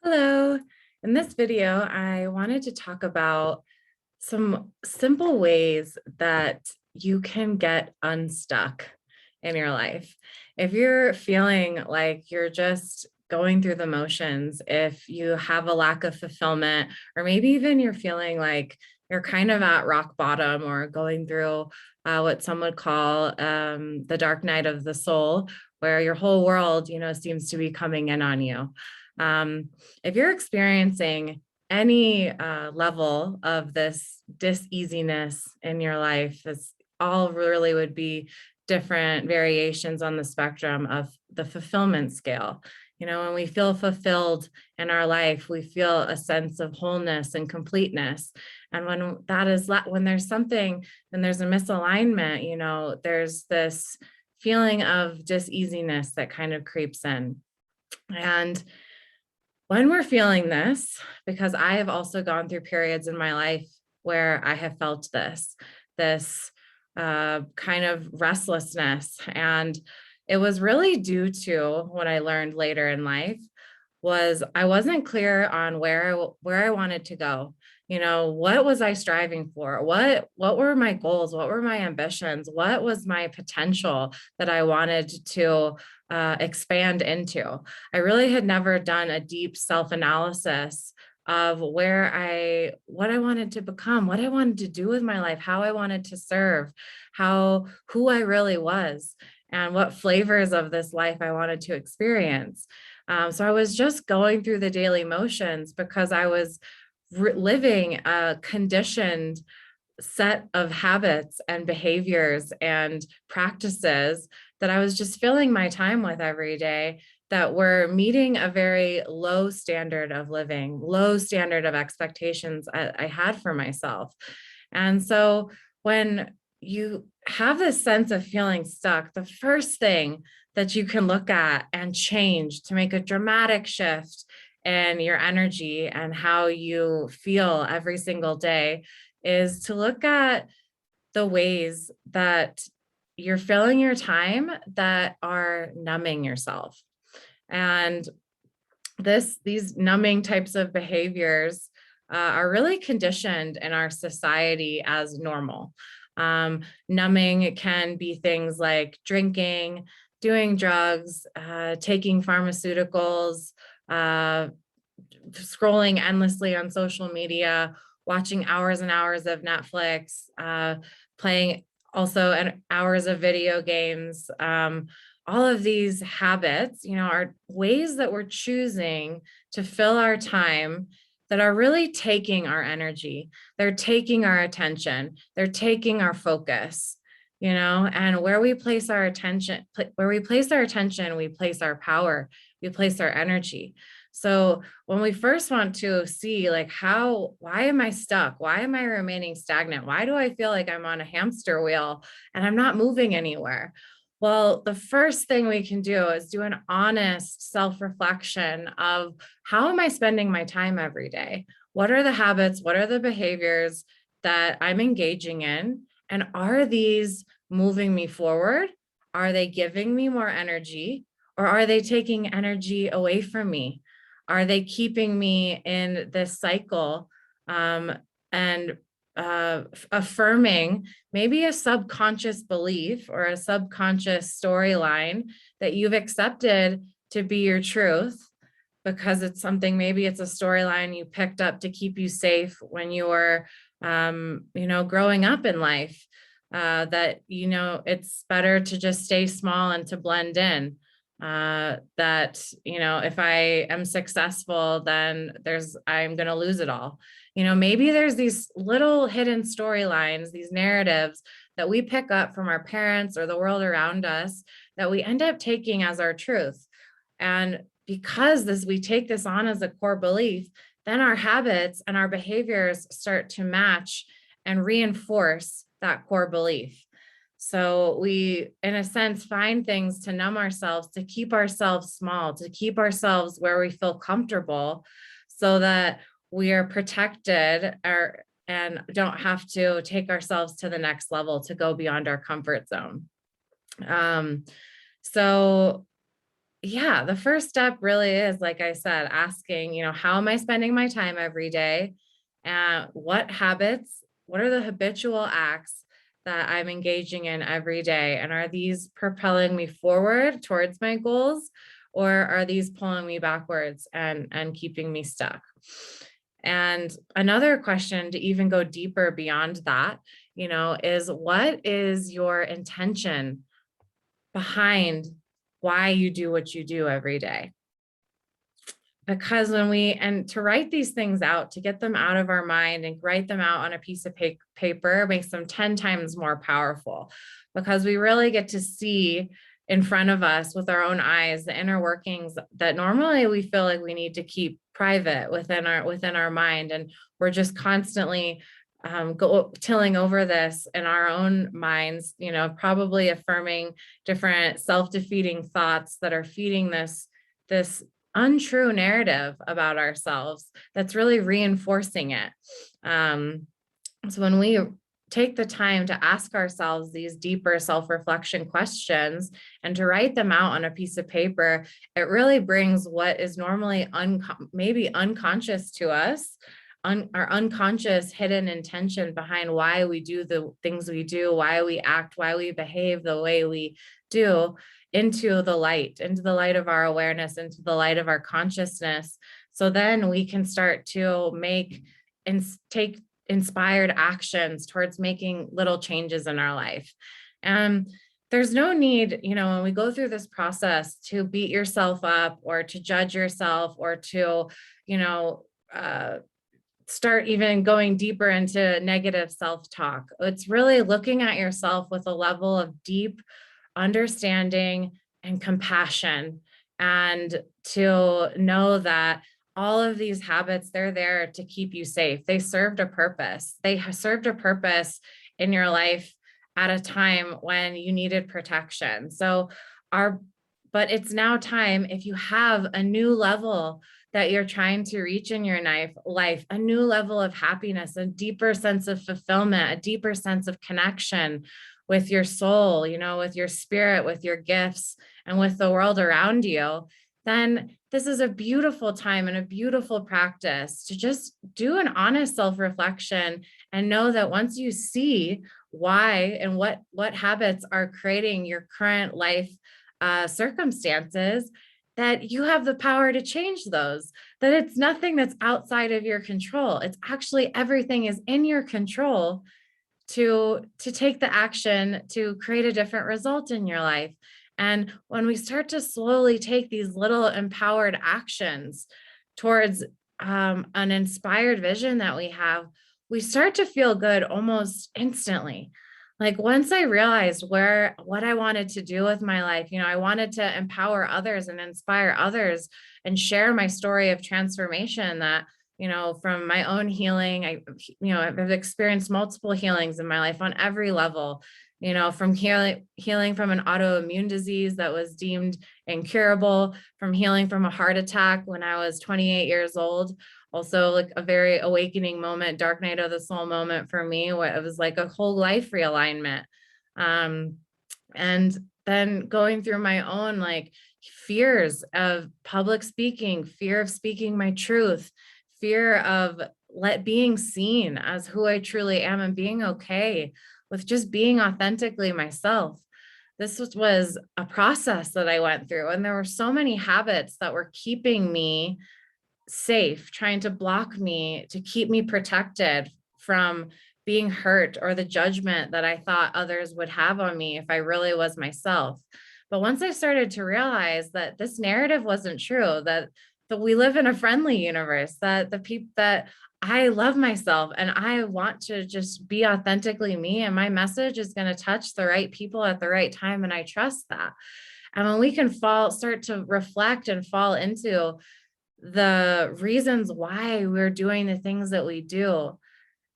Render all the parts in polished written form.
Hello. In this video, I wanted to talk about some simple ways that you can get unstuck in your life. If you're feeling like you're just going through the motions, if you have a lack of fulfillment, or maybe even you're feeling like you're kind of at rock bottom or going through what some would call the dark night of the soul, where your whole world, seems to be coming in on you. Um, if you're experiencing any level of this diseasiness in your life, this all really would be different variations on the spectrum of the fulfillment scale. When we feel fulfilled in our life, we feel a sense of wholeness and completeness. And when there's something, when there's a misalignment, there's this feeling of diseasiness that kind of creeps in. And when we're feeling this, because I have also gone through periods in my life where I have felt this kind of restlessness. And it was really due to what I learned later in life was I wasn't clear on where I wanted to go. What was I striving for? What were my goals? What were my ambitions? What was my potential that I wanted to expand into? I really had never done a deep self-analysis of what I wanted to become, what I wanted to do with my life, how I wanted to serve, who I really was, and what flavors of this life I wanted to experience. So I was just going through the daily motions because I was living a conditioned set of habits and behaviors and practices that I was just filling my time with every day that were meeting a very low standard of living, low standard of expectations I had for myself. And so when you have this sense of feeling stuck, the first thing that you can look at and change to make a dramatic shift in your energy and how you feel every single day is to look at the ways that you're filling your time that are numbing yourself. And these numbing types of behaviors are really conditioned in our society as normal. Numbing can be things like drinking, doing drugs, taking pharmaceuticals, scrolling endlessly on social media, watching hours and hours of Netflix, playing also hours of video games. All of these habits, are ways that we're choosing to fill our time that are really taking our energy. They're taking our attention. They're taking our focus, and where we place our attention, we place our power, we place our energy. So when we first want to see why am I stuck? Why am I remaining stagnant? Why do I feel like I'm on a hamster wheel and I'm not moving anywhere? Well, the first thing we can do is do an honest self-reflection of how am I spending my time every day? What are the habits? What are the behaviors that I'm engaging in? And are these moving me forward? Are they giving me more energy? Or are they taking energy away from me? Are they keeping me in this cycle and affirming maybe a subconscious belief or a subconscious storyline that you've accepted to be your truth because it's something, maybe it's a storyline you picked up to keep you safe when you were, growing up in life, that, it's better to just stay small and to blend in. That, if I am successful, then I'm going to lose it all. Maybe there's these little hidden storylines, these narratives that we pick up from our parents or the world around us that we end up taking as our truth. And because we take this on as a core belief, then our habits and our behaviors start to match and reinforce that core belief. So we, in a sense, find things to numb ourselves, to keep ourselves small, to keep ourselves where we feel comfortable so that we are protected and don't have to take ourselves to the next level to go beyond our comfort zone. So yeah, the first step really is, like I said, asking, how am I spending my time every day? And what habits, what are the habitual acts that I'm engaging in every day? And are these propelling me forward towards my goals, or are these pulling me backwards and keeping me stuck? And another question to even go deeper beyond that, is what is your intention behind why you do what you do every day? Because and to write these things out, to get them out of our mind and write them out on a piece of paper makes them 10 times more powerful, because we really get to see in front of us with our own eyes the inner workings that normally we feel like we need to keep private within our mind. And we're just constantly tilling over this in our own minds, probably affirming different self-defeating thoughts that are feeding this untrue narrative about ourselves that's really reinforcing it. So when we take the time to ask ourselves these deeper self-reflection questions and to write them out on a piece of paper, it really brings what is normally maybe unconscious to us, our unconscious hidden intention behind why we do the things we do, why we act, why we behave the way we do, into the light of our awareness, into the light of our consciousness. So then we can start to make and take inspired actions towards making little changes in our life. And there's no need, when we go through this process, to beat yourself up or to judge yourself or to, start even going deeper into negative self-talk. It's really looking at yourself with a level of deep understanding and compassion, and to know that all of these habits, they're there to keep you safe. They served a purpose. They served a purpose in your life at a time when you needed protection. But it's now time, if you have a new level that you're trying to reach in your life, a new level of happiness, a deeper sense of fulfillment, a deeper sense of connection with your soul, with your spirit, with your gifts, and with the world around you, then this is a beautiful time and a beautiful practice to just do an honest self-reflection and know that once you see why and what habits are creating your current life circumstances, that you have the power to change those, that it's nothing that's outside of your control. It's actually everything is in your control to take the action to create a different result in your life. And when we start to slowly take these little empowered actions towards an inspired vision that we have, we start to feel good almost instantly. Like once I realized what I wanted to do with my life, I wanted to empower others and inspire others and share my story of transformation that, from my own healing, I've experienced multiple healings in my life on every level, from healing from an autoimmune disease that was deemed incurable, from healing from a heart attack when I was 28 years old. Also, like a very awakening moment, dark night of the soul moment for me, where it was like a whole life realignment. And then going through my own like fears of public speaking, fear of speaking my truth, fear of being seen as who I truly am, and being okay with just being authentically myself. This was a process that I went through, and there were so many habits that were keeping me safe, trying to block me, to keep me protected from being hurt or the judgment that I thought others would have on me if I really was myself. But once I started to realize that this narrative wasn't true, that we live in a friendly universe, that the people that I love myself and I want to just be authentically me, and my message is going to touch the right people at the right time. And I trust that. And when we can start to reflect and fall into the reasons why we're doing the things that we do,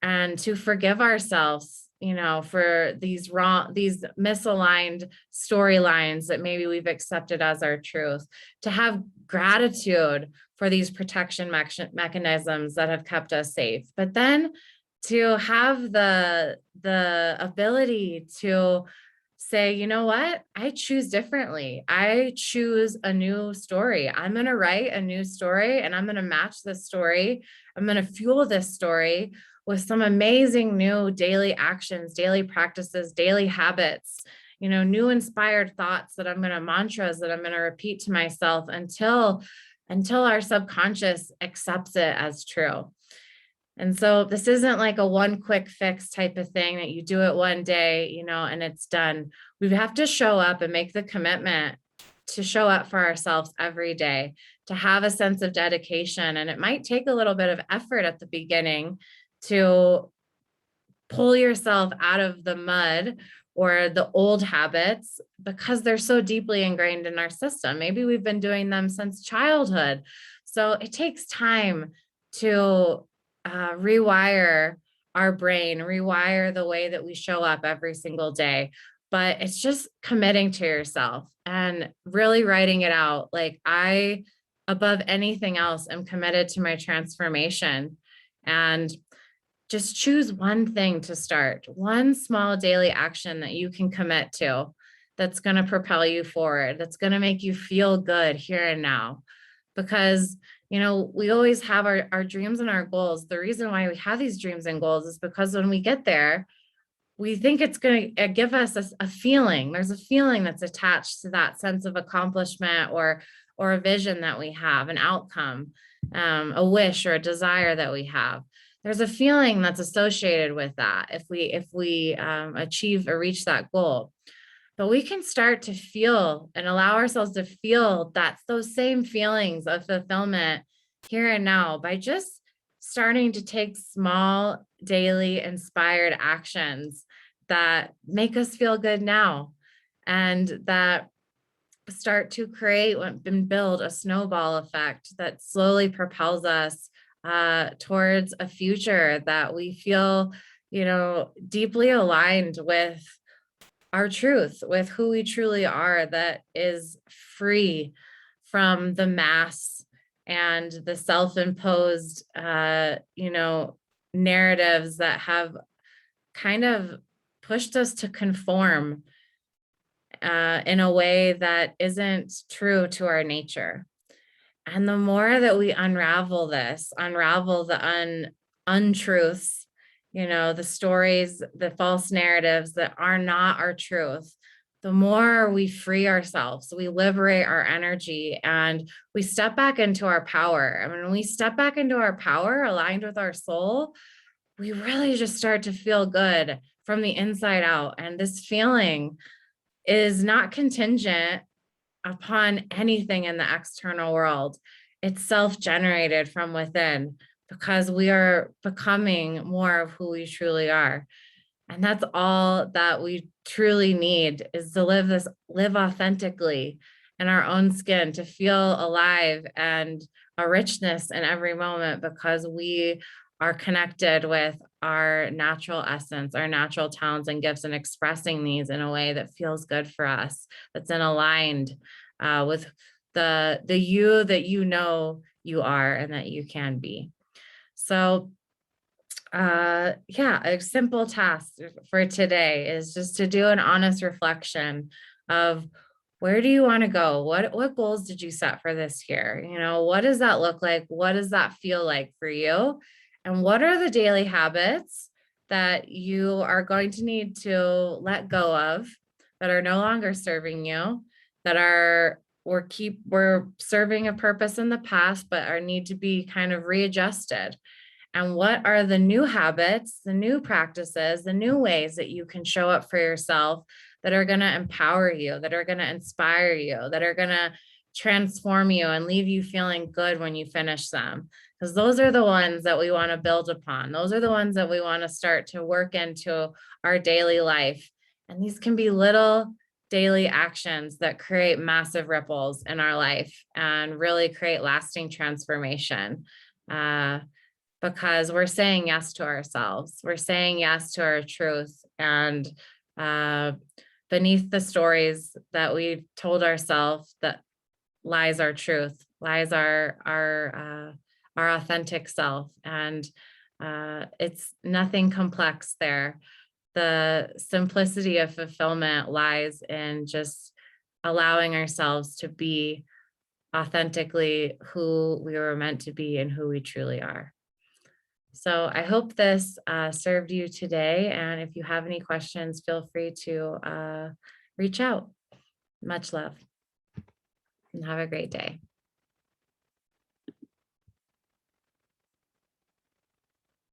and to forgive ourselves, for these misaligned storylines that maybe we've accepted as our truth, to have gratitude for these protection mechanisms that have kept us safe, but then to have the ability to say, you know what? I choose differently. I choose a new story. I'm going to write a new story and I'm going to match this story. I'm going to fuel this story with some amazing new daily actions, daily practices, daily habits, new inspired thoughts that I'm going to mantras that I'm going to repeat to myself until our subconscious accepts it as true. And so this isn't like a one quick fix type of thing that you do it one day, and it's done. We have to show up and make the commitment to show up for ourselves every day, to have a sense of dedication. And it might take a little bit of effort at the beginning to pull yourself out of the mud or the old habits because they're so deeply ingrained in our system. Maybe we've been doing them since childhood. So it takes time to rewire our brain, rewire the way that we show up every single day. But it's just committing to yourself and really writing it out. Like, I, above anything else, am committed to my transformation. And just choose one thing to start, one small daily action that you can commit to that's going to propel you forward, that's going to make you feel good here and now. Because, we always have our dreams and our goals. The reason why we have these dreams and goals is because when we get there, we think it's going to give us a feeling. There's a feeling that's attached to that sense of accomplishment or a vision that we have, an outcome, a wish or a desire that we have. There's a feeling that's associated with that if we achieve or reach that goal. But we can start to feel and allow ourselves to feel those same feelings of fulfillment here and now by just starting to take small daily inspired actions that make us feel good now and that start to create and build a snowball effect that slowly propels us towards a future that we feel, deeply aligned with our truth, with who we truly are, that is free from the mass and the self-imposed, narratives that have kind of pushed us to conform in a way that isn't true to our nature. And the more that we unravel the untruths, the stories, the false narratives that are not our truth, the more we free ourselves, we liberate our energy and we step back into our power. I mean, when we step back into our power, aligned with our soul, we really just start to feel good from the inside out. And this feeling is not contingent upon anything in the external world. It's self-generated from within because we are becoming more of who we truly are. And that's all that we truly need, is to live authentically in our own skin, to feel alive and a richness in every moment because we are connected with our natural essence, our natural talents and gifts, and expressing these in a way that feels good for us, that's in aligned with the you that you are and that you can be. So a simple task for today is just to do an honest reflection of, where do you want to go? What goals did you set for this year? What does that look like? What does that feel like for you? And what are the daily habits that you are going to need to let go of, that are no longer serving you, that were serving a purpose in the past, but need to be kind of readjusted? And what are the new habits, the new practices, the new ways that you can show up for yourself that are going to empower you, that are going to inspire you, that are going to transform you and leave you feeling good when you finish them? Because those are the ones that we want to build upon. Those are the ones that we want to start to work into our daily life. And these can be little daily actions that create massive ripples in our life and really create lasting transformation. Because we're saying yes to ourselves. We're saying yes to our truth. And beneath the stories that we've told ourselves, that lies our truth, lies our authentic self. And it's nothing complex there. The simplicity of fulfillment lies in just allowing ourselves to be authentically who we were meant to be and who we truly are. So I hope this served you today. And if you have any questions, feel free to reach out. Much love and have a great day.